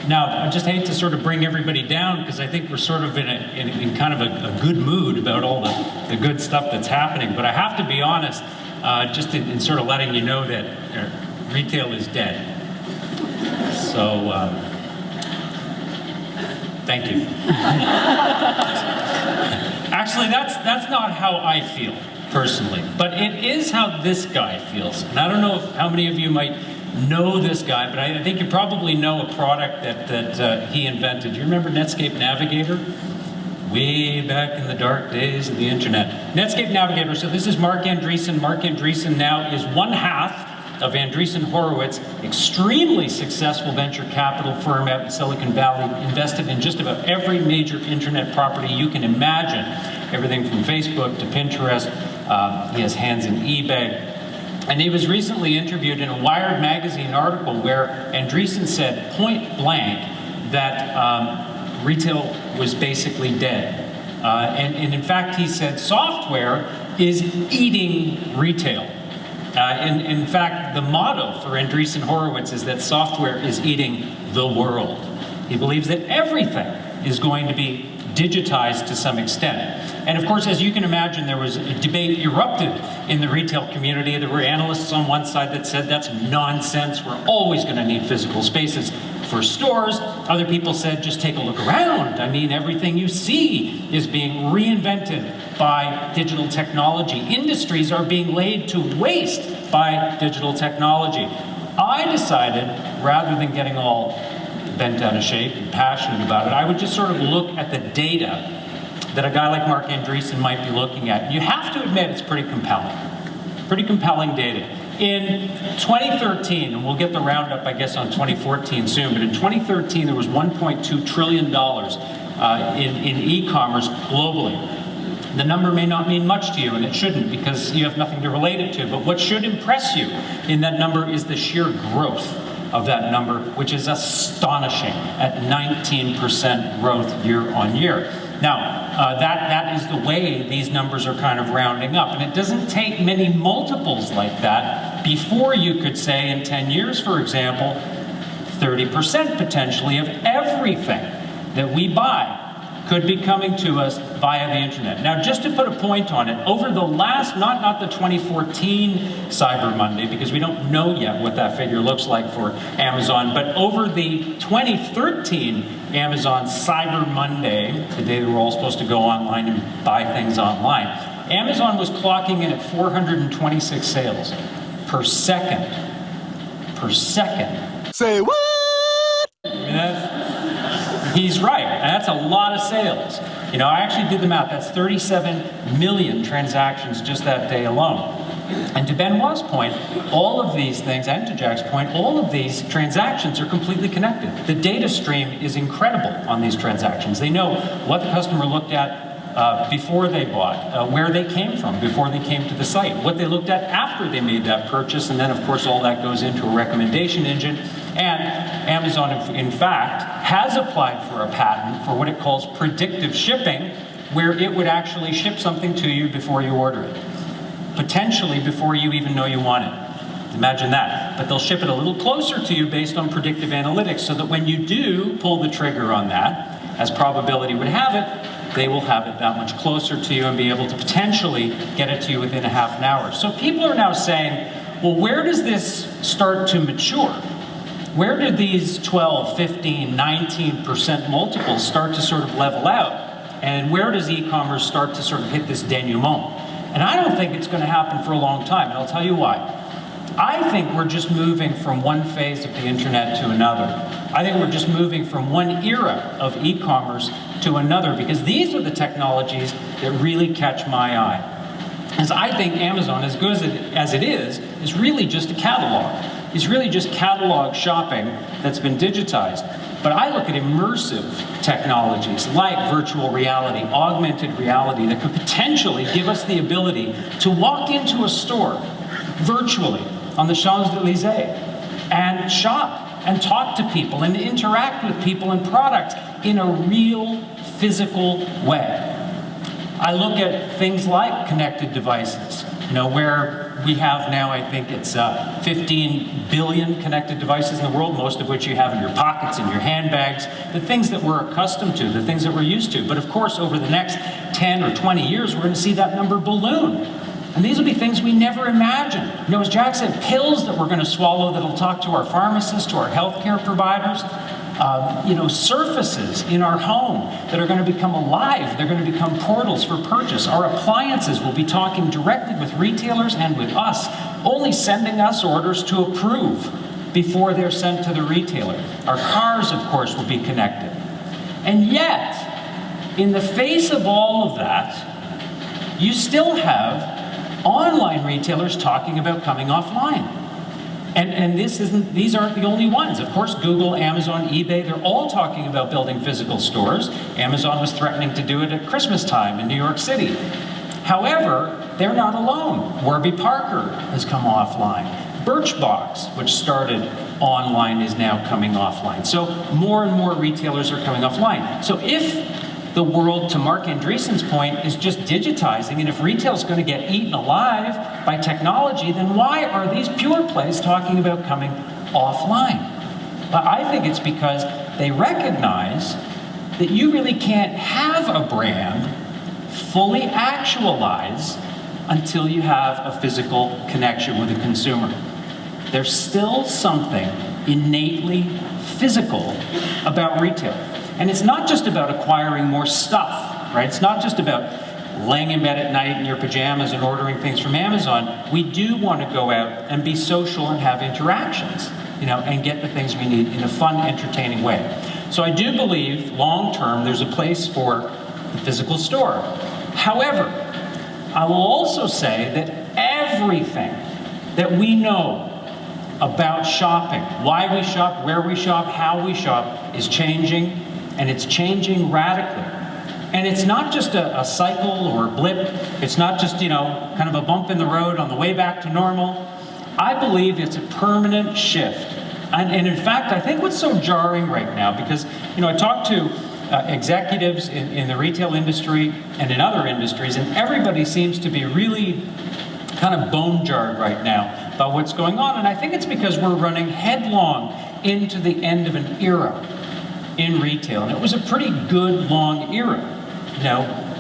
Now, I just hate to sort of bring everybody down because I think we're sort of in kind of a good mood about all the good stuff that's happening. But I have to be honest, just in sort of letting you know that retail is dead. So, thank you. Actually, that's not how I feel personally, but it is how this guy feels. And I don't know how many of you might know this guy, but I think you probably know a product that he invented. Do you remember Netscape Navigator? Way back in the dark days of the internet. Netscape Navigator, so this is Mark Andreessen. Mark Andreessen now is one half of Andreessen Horowitz, extremely successful venture capital firm out in Silicon Valley, invested in just about every major internet property you can imagine. Everything from Facebook to Pinterest. He has hands in eBay. And he was recently interviewed in a Wired magazine article where Andreessen said point blank that retail was basically dead. And in fact, he said software is eating retail. In fact, the motto for Andreessen Horowitz is that software is eating the world. He believes that everything is going to be digitized to some extent. And of course, as you can imagine, there was a debate erupted in the retail community. There were analysts on one side that said that's nonsense. We're always going to need physical spaces for stores. Other people said, just take a look around. I mean, everything you see is being reinvented by digital technology. Industries are being laid to waste by digital technology. I decided, rather than getting all bent out of shape and passionate about it, I would just sort of look at the data that a guy like Mark Andreessen might be looking at. You have to admit it's pretty compelling. Pretty compelling data. In 2013, and we'll get the roundup, I guess, on 2014 soon, but in 2013 there was $1.2 trillion in e-commerce globally. The number may not mean much to you, and it shouldn't because you have nothing to relate it to, but what should impress you in that number is the sheer growth of that number, which is astonishing at 19% growth year on year. Now, that is the way these numbers are kind of rounding up. And it doesn't take many multiples like that before you could say in 10 years, for example, 30% potentially of everything that we buy could be coming to us via the internet. Now, just to put a point on it, over the last, not the 2014 Cyber Monday, because we don't know yet what that figure looks like for Amazon, but over the 2013 Amazon Cyber Monday, the day that we're all supposed to go online and buy things online, Amazon was clocking in at 426 sales per second. Per second. Say what? I mean, he's right, and that's a lot of sales. You know, I actually did the math. That's 37 million transactions just that day alone. And to Benoit's point, all of these things, and to Jack's point, all of these transactions are completely connected. The data stream is incredible on these transactions. They know what the customer looked at before they bought, where they came from before they came to the site, what they looked at after they made that purchase, and then of course all that goes into a recommendation engine. And Amazon, in fact, has applied for a patent for what it calls predictive shipping, where it would actually ship something to you before you order it. Potentially before you even know you want it. Imagine that. But they'll ship it a little closer to you based on predictive analytics so that when you do pull the trigger on that, as probability would have it, they will have it that much closer to you and be able to potentially get it to you within a half an hour. So people are now saying, well, where does this start to mature? Where do these 12, 15, 19% multiples start to sort of level out? And where does e-commerce start to sort of hit this denouement? And I don't think it's going to happen for a long time, and I'll tell you why. I think we're just moving from one phase of the internet to another. I think we're just moving from one era of e-commerce to another, because these are the technologies that really catch my eye. As I think Amazon, as good as it is really just a catalog. It's really just catalog shopping that's been digitized. But I look at immersive technologies like virtual reality, augmented reality, that could potentially give us the ability to walk into a store virtually on the Champs-Élysées and shop and talk to people and interact with people and products in a real physical way. I look at things like connected devices, where We have now, I think it's 15 billion connected devices in the world, most of which you have in your pockets, in your handbags, the things that we're accustomed to, the things that we're used to. But of course, over the next 10 or 20 years, we're going to see that number balloon. And these will be things we never imagined. You know, as Jack said, pills that we're going to swallow that'll talk to our pharmacists, to our healthcare providers. Surfaces in our home that are going to become alive. They're going to become portals for purchase. Our appliances will be talking directly with retailers and with us, only sending us orders to approve before they're sent to the retailer. Our cars, of course, will be connected. And yet, in the face of all of that, you still have online retailers talking about coming offline. And these aren't the only ones. Of course, Google, Amazon, eBay, they're all talking about building physical stores. Amazon was threatening to do it at Christmas time in New York City. However, they're not alone. Warby Parker has come offline. Birchbox, which started online, is now coming offline. So more and more retailers are coming offline. So if the world, to Mark Andreessen's point, is just digitizing, and if retail is going to get eaten alive by technology, then why are these pure plays talking about coming offline? I think it's because they recognize that you really can't have a brand fully actualize until you have a physical connection with the consumer. There's still something innately physical about retail. And it's not just about acquiring more stuff, right? It's not just about laying in bed at night in your pajamas and ordering things from Amazon. We do want to go out and be social and have interactions, and get the things we need in a fun, entertaining way. So I do believe, long term, there's a place for the physical store. However, I will also say that everything that we know about shopping, why we shop, where we shop, how we shop, is changing. And it's changing radically. And it's not just a cycle or a blip. It's not just, kind of a bump in the road on the way back to normal. I believe it's a permanent shift. And in fact, I think what's so jarring right now, because, I talk to executives in the retail industry and in other industries, and everybody seems to be really kind of bone-jarred right now about what's going on. And I think it's because we're running headlong into the end of an era in retail. And it was a pretty good long era.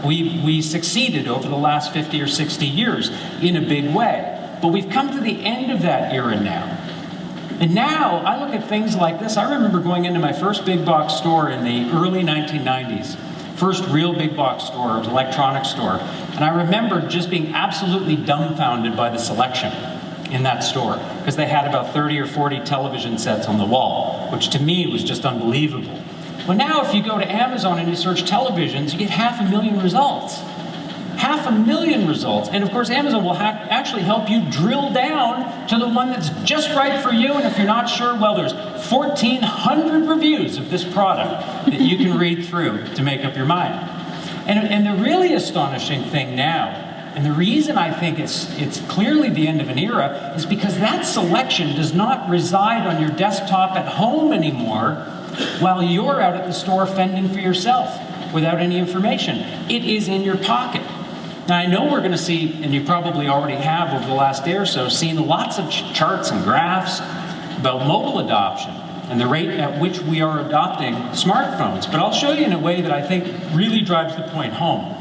We succeeded over the last 50 or 60 years in a big way. But we've come to the end of that era now. And now I look at things like this. I remember going into my first big box store in the early 1990s. First real big box store, it was an electronics store. And I remember just being absolutely dumbfounded by the selection in that store, because they had about 30 or 40 television sets on the wall, which to me was just unbelievable. Well, now if you go to Amazon and you search televisions, you get 500,000 results. 500,000 results. And of course, Amazon will actually help you drill down to the one that's just right for you. And if you're not sure, well, there's 1,400 reviews of this product that you can read through to make up your mind. And the really astonishing thing now, and the reason I think it's clearly the end of an era, is because that selection does not reside on your desktop at home anymore while you're out at the store fending for yourself without any information. It is in your pocket. Now, I know we're going to see, and you probably already have over the last day or so, seen lots of charts and graphs about mobile adoption and the rate at which we are adopting smartphones. But I'll show you in a way that I think really drives the point home.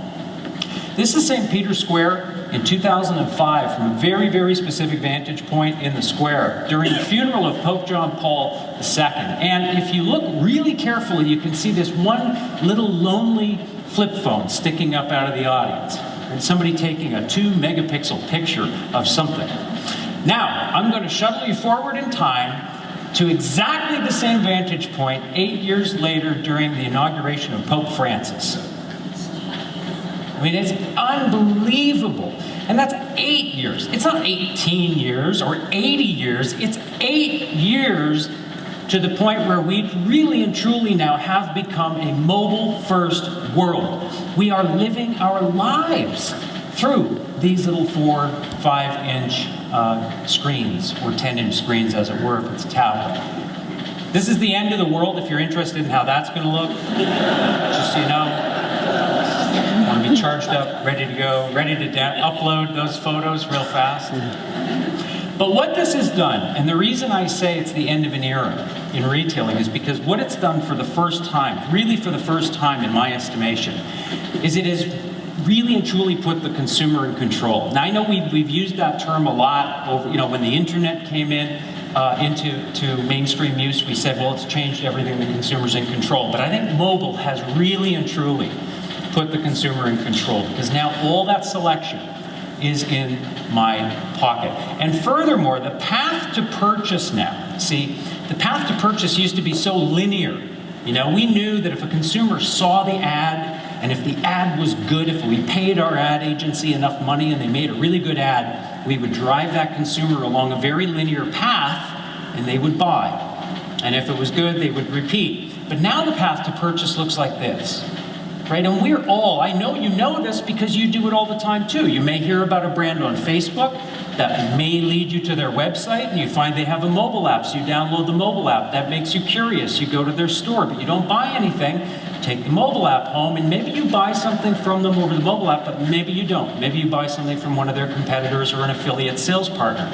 This is St. Peter's Square in 2005 from a very, very specific vantage point in the square during the funeral of Pope John Paul II. And if you look really carefully, you can see this one little lonely flip phone sticking up out of the audience. And somebody taking a 2-megapixel picture of something. Now, I'm going to shuttle you forward in time to exactly the same vantage point 8 years later during the inauguration of Pope Francis. I mean, it's unbelievable. And that's 8 years. It's not 18 years or 80 years. It's 8 years to the point where we really and truly now have become a mobile-first world. We are living our lives through these little 4, 5-inch screens, or 10-inch screens, as it were, if it's a tablet. This is the end of the world if you're interested in how that's going to look, just so you know. I want to be charged up, ready to go, ready to upload those photos real fast. But what this has done, and the reason I say it's the end of an era in retailing, is because what it's done for the first time, really for the first time in my estimation, is it has really and truly put the consumer in control. Now I know we've used that term a lot over, when the internet came into mainstream use, we said, well, it's changed everything, the consumer's in control. But I think mobile has really and truly put the consumer in control, because now all that selection is in my pocket. And furthermore, the path to purchase now, see, the path to purchase used to be so linear. We knew that if a consumer saw the ad, and if the ad was good, if we paid our ad agency enough money and they made a really good ad, we would drive that consumer along a very linear path and they would buy. And if it was good, they would repeat. But now the path to purchase looks like this, right? And we're all, I know you know this because you do it all the time too. You may hear about a brand on Facebook that may lead you to their website, and you find they have a mobile app, so you download the mobile app. That makes you curious. You go to their store, but you don't buy anything. Take the mobile app home, and maybe you buy something from them over the mobile app, but maybe you don't. Maybe you buy something from one of their competitors or an affiliate sales partner.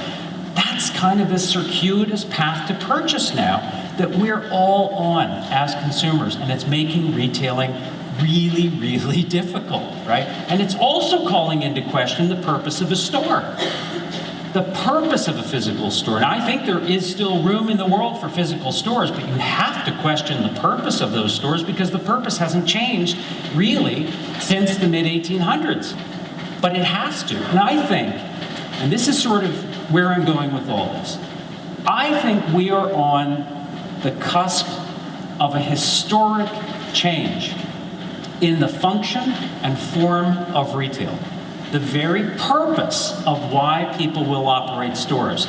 That's kind of this circuitous path to purchase now that we're all on as consumers, and it's making retailing really, really difficult, right? And it's also calling into question the purpose of a store. The purpose of a physical store. And I think there is still room in the world for physical stores, but you have to question the purpose of those stores, because the purpose hasn't changed really since the mid-1800s. But it has to. And I think, and this is sort of where I'm going with all this, I think we are on the cusp of a historic change in the function and form of retail. The very purpose of why people will operate stores.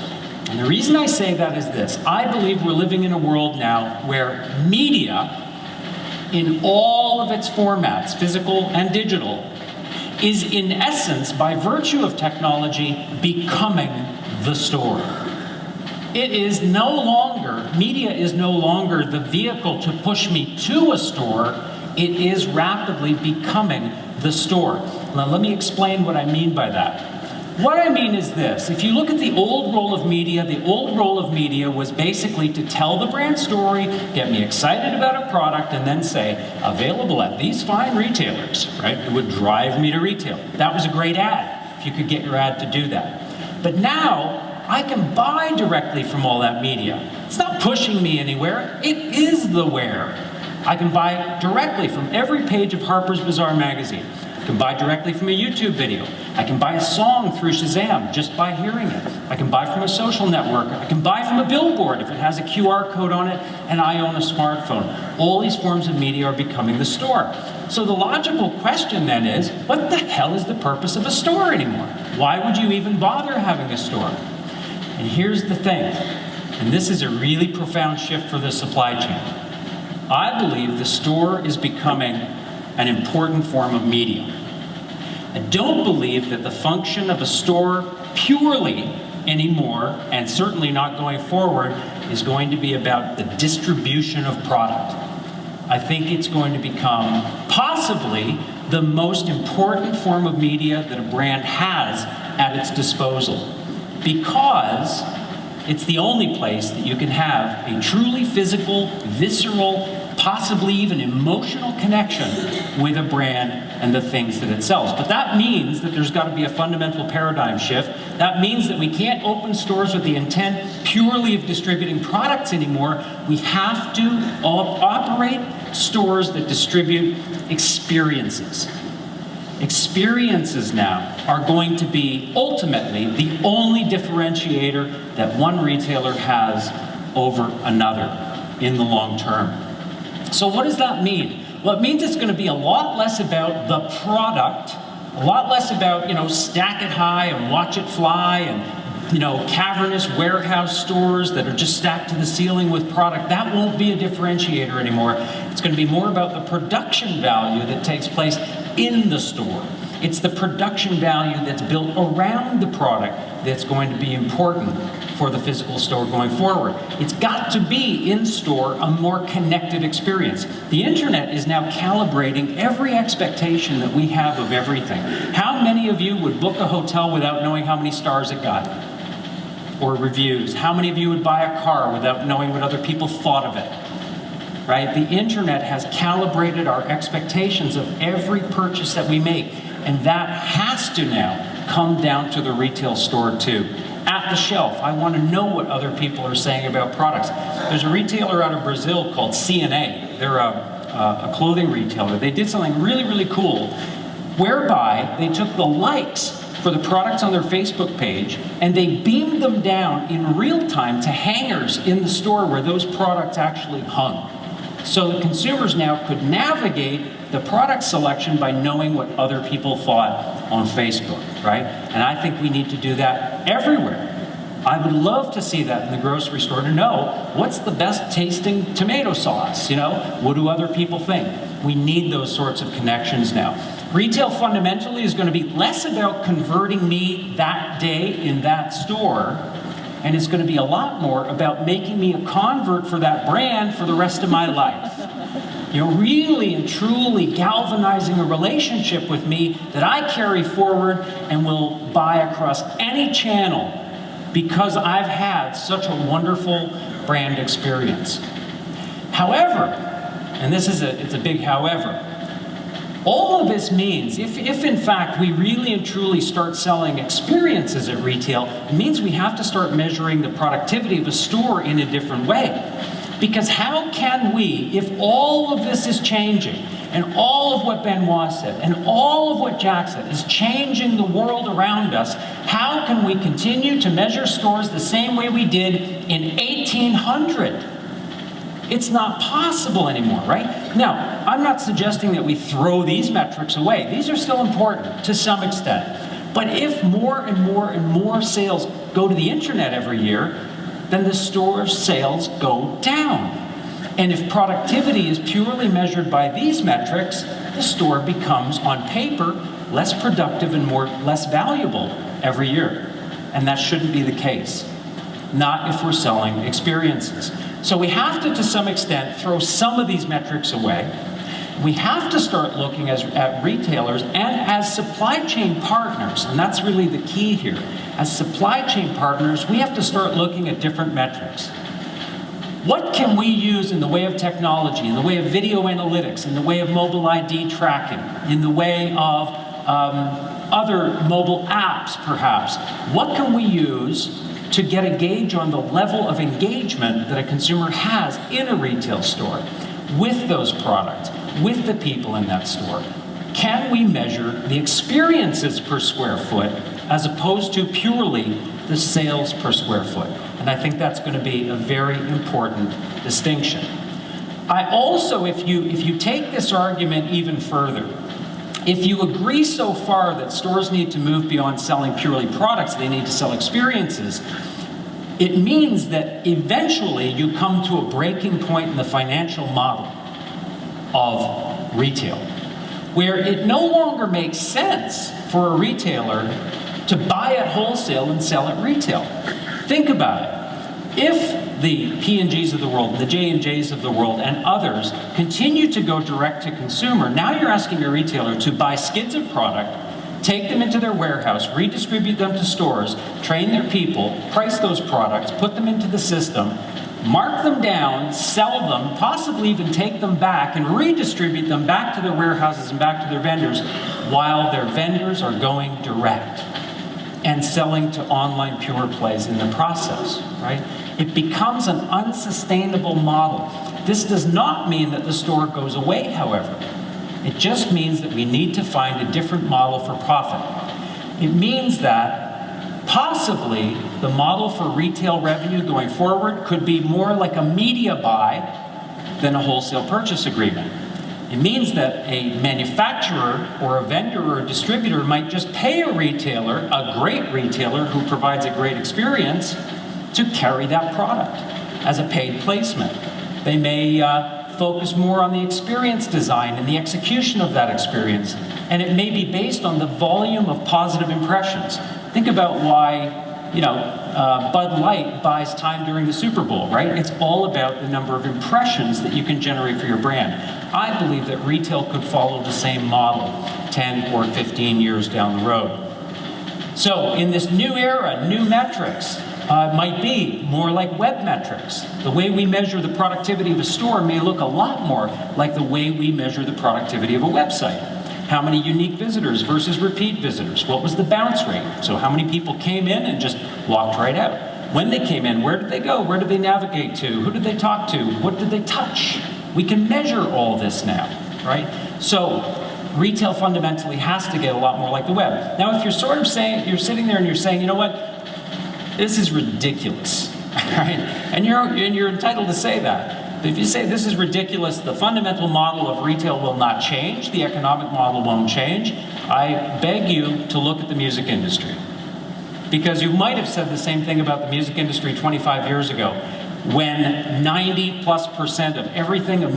And the reason I say that is this. I believe we're living in a world now where media, in all of its formats, physical and digital, is in essence, by virtue of technology, becoming the store. It is no longer, media is no longer the vehicle to push me to a store. It is rapidly becoming the store. Now, let me explain what I mean by that. What I mean is this. If you look at the old role of media was basically to tell the brand story, get me excited about a product, and then say, available at these fine retailers, right? It would drive me to retail. That was a great ad, if you could get your ad to do that. But now, I can buy directly from all that media. It's not pushing me anywhere. It is the where. I can buy directly from every page of Harper's Bazaar magazine. I can buy directly from a YouTube video. I can buy a song through Shazam just by hearing it. I can buy from a social network. I can buy from a billboard if it has a QR code on it and I own a smartphone. All these forms of media are becoming the store. So the logical question then is, what the hell is the purpose of a store anymore? Why would you even bother having a store? And here's the thing, and this is a really profound shift for the supply chain. I believe the store is becoming an important form of media. I don't believe that the function of a store purely anymore, and certainly not going forward, is going to be about the distribution of product. I think it's going to become possibly the most important form of media that a brand has at its disposal, because it's the only place that you can have a truly physical, visceral, possibly even emotional connection with a brand and the things that it sells. But that means that there's got to be a fundamental paradigm shift. That means that we can't open stores with the intent purely of distributing products anymore. We have to operate stores that distribute experiences. Experiences now are going to be ultimately the only differentiator that one retailer has over another in the long term. So what does that mean? Well, it means it's going to be a lot less about the product, a lot less about, stack it high and watch it fly and, cavernous warehouse stores that are just stacked to the ceiling with product. That won't be a differentiator anymore. It's going to be more about the production value that takes place in the store. It's the production value that's built around the product that's going to be important for the physical store going forward. It's got to be in store a more connected experience. The internet is now calibrating every expectation that we have of everything. How many of you would book a hotel without knowing how many stars it got? Or reviews? How many of you would buy a car without knowing what other people thought of it? Right? The internet has calibrated our expectations of every purchase that we make, and that has to now come down to the retail store too. At the shelf, I want to know what other people are saying about products. There's a retailer out of Brazil called CNA. They're a clothing retailer. They did something really, really cool, whereby they took the likes for the products on their Facebook page, and they beamed them down in real time to hangers in the store where those products actually hung. So the consumers now could navigate the product selection by knowing what other people thought on Facebook, right? And I think we need to do that everywhere. I would love to see that in the grocery store, to know what's the best tasting tomato sauce, What do other people think? We need those sorts of connections now. Retail fundamentally is going to be less about converting me that day in that store, and it's going to be a lot more about making me a convert for that brand for the rest of my life. Really and truly galvanizing a relationship with me that I carry forward and will buy across any channel because I've had such a wonderful brand experience. However, and it's a big however, all of this means, if in fact we really and truly start selling experiences at retail, it means we have to start measuring the productivity of a store in a different way. Because how can we, if all of this is changing, and all of what Benoit said, and all of what Jack said is changing the world around us, how can we continue to measure stores the same way we did in 1800? It's not possible anymore, right? Now, I'm not suggesting that we throw these metrics away. These are still important to some extent. But if more and more and more sales go to the internet every year, then the store's sales go down. And if productivity is purely measured by these metrics, the store becomes, on paper, less productive and less valuable every year. And that shouldn't be the case. Not if we're selling experiences. So we have to some extent, throw some of these metrics away. We have to start looking at retailers and as supply chain partners, and that's really the key here. As supply chain partners, we have to start looking at different metrics. What can we use in the way of technology, in the way of video analytics, in the way of mobile ID tracking, in the way of other mobile apps, perhaps? What can we use to get a gauge on the level of engagement that a consumer has in a retail store with those products, with the people in that store? Can we measure the experiences per square foot as opposed to purely the sales per square foot? And I think that's going to be a very important distinction. I also, if you take this argument even further, if you agree so far that stores need to move beyond selling purely products, they need to sell experiences, it means that eventually you come to a breaking point in the financial model of retail, where it no longer makes sense for a retailer to buy at wholesale and sell at retail. Think about it. If the P&Gs of the world, the J&Js of the world, and others continue to go direct to consumer, now you're asking a retailer to buy skids of product, take them into their warehouse, redistribute them to stores, train their people, price those products, put them into the system, mark them down, sell them, possibly even take them back and redistribute them back to their warehouses and back to their vendors, while their vendors are going direct and selling to online pure plays in the process, right? It becomes an unsustainable model. This does not mean that the store goes away, however. It just means that we need to find a different model for profit. It means that possibly the model for retail revenue going forward could be more like a media buy than a wholesale purchase agreement. It means that a manufacturer or a vendor or a distributor might just pay a retailer, a great retailer who provides a great experience, to carry that product as a paid placement. They may focus more on the experience design and the execution of that experience. And it may be based on the volume of positive impressions. Think about why, Bud Light buys time during the Super Bowl, right? It's all about the number of impressions that you can generate for your brand. I believe that retail could follow the same model 10 or 15 years down the road. So in this new era, new metrics might be more like web metrics. The way we measure the productivity of a store may look a lot more like the way we measure the productivity of a website. How many unique visitors versus repeat visitors? What was the bounce rate? So how many people came in and just walked right out? When they came in, where did they go? Where did they navigate to? Who did they talk to? What did they touch? We can measure all this now, right? So retail fundamentally has to get a lot more like the web. Now, if you're sort of saying, you're sitting there and you're saying, you know what, this is ridiculous, right? And you're entitled to say that. If you say this is ridiculous, the fundamental model of retail will not change, the economic model won't change, I beg you to look at the music industry. Because you might have said the same thing about the music industry 25 years ago, when 90+% of everything a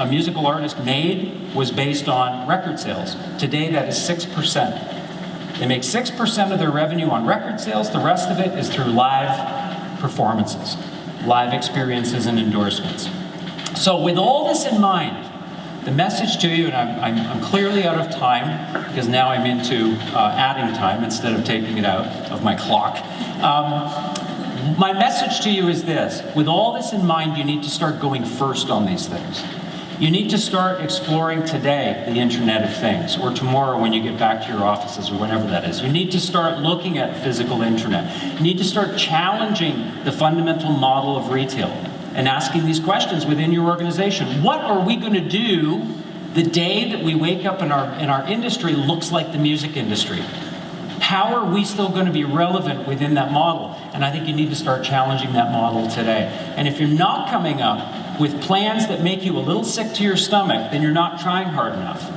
musical artist made was based on record sales. Today that is 6%. They make 6% of their revenue on record sales, the rest of it is through live performances, live experiences and endorsements. So with all this in mind, the message to you, and I'm clearly out of time, because now I'm into adding time instead of taking it out of my clock. My message to you is this: with all this in mind, you need to start going first on these things. You need to start exploring today the Internet of Things, or tomorrow when you get back to your offices, or whenever that is. You need to start looking at physical internet. You need to start challenging the fundamental model of retail and asking these questions within your organization. What are we going to do the day that we wake up and our industry looks like the music industry? How are we still going to be relevant within that model? And I think you need to start challenging that model today. And if you're not coming up with plans that make you a little sick to your stomach, then you're not trying hard enough.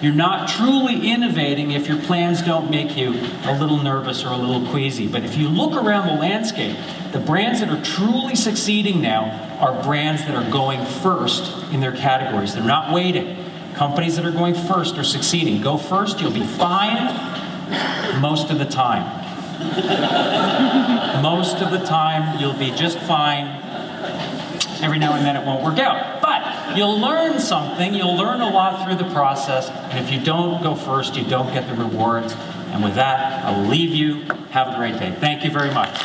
You're not truly innovating if your plans don't make you a little nervous or a little queasy. But if you look around the landscape, the brands that are truly succeeding now are brands that are going first in their categories. They're not waiting. Companies that are going first are succeeding. Go first, you'll be fine most of the time. Most of the time, you'll be just fine. Every now and then it won't work out. But you'll learn something. You'll learn a lot through the process. And if you don't go first, you don't get the rewards. And with that, I'll leave you. Have a great day. Thank you very much.